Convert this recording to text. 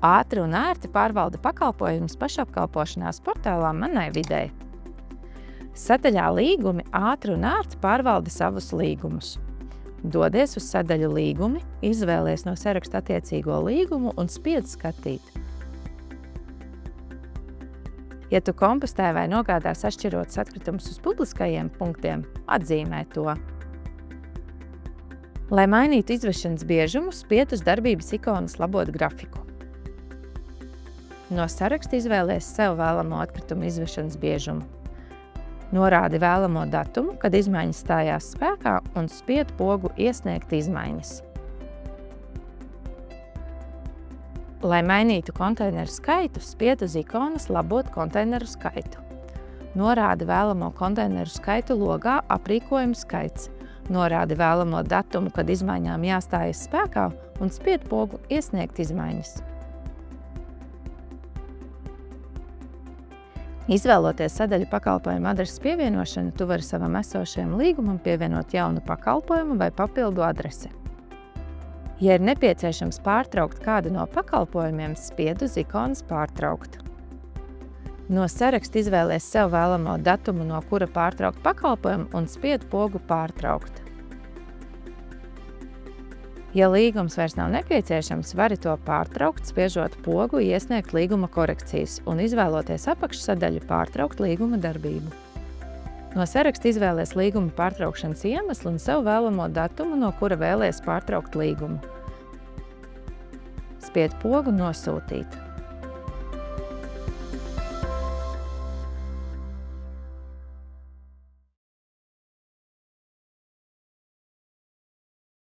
Ātri un ērti pārvalda pakalpojumus pašapkalpošanās portālā Manai videi. Sadaļā Līgumi ātri un ērti pārvalda savus līgumus. Dodies uz sadaļu Līgumi, izvēlies no saraksta attiecīgo līgumu un spiedz skatīt. Ja tu kompostē vai nogādā sašķirotus atkritumus uz publiskajiem punktiem, atzīmē to. Lai mainītu izvešanas biežumu, spied uz darbības ikonas Labot grafiku. No saraksta izvēlies sev vēlamo atkritumu izvešanas biežumu. Norādi vēlamo datumu, kad izmaiņas stājās spēkā, un spied pogu Iesniegt izmaiņas. Lai mainītu konteineru skaitu, spied uz ikonas Labot konteineru skaitu. Norādi vēlamo konteineru skaitu logā Aprīkojumu skaits. Norādi vēlamo datumu, kad izmaiņām jāstājas spēkā, un spied pogu Iesniegt izmaiņas. Izvēloties sadaļu pakalpojumu adreses pievienošanu, tu vari savam esošajam līgumam pievienot jaunu pakalpojumu vai papildu adresi. Ja ir nepieciešams pārtraukt kādu no pakalpojumiem, spied uz ikonas Pārtraukt. No saraksta izvēlies sev vēlamo datumu, no kura pārtraukt pakalpojumu, un spied pogu Pārtraukt. Ja līgums vairs nav nepieciešams, vari to pārtraukt, spiežot pogu Iesniegt līguma korekcijas un izvēloties apakšsadaļu Pārtraukt līguma darbību. No saraksta izvēlies līguma pārtraukšanas iemeslu un sev vēlamo datumu, no kura vēlies pārtraukt līgumu. Spied pogu Nosūtīt.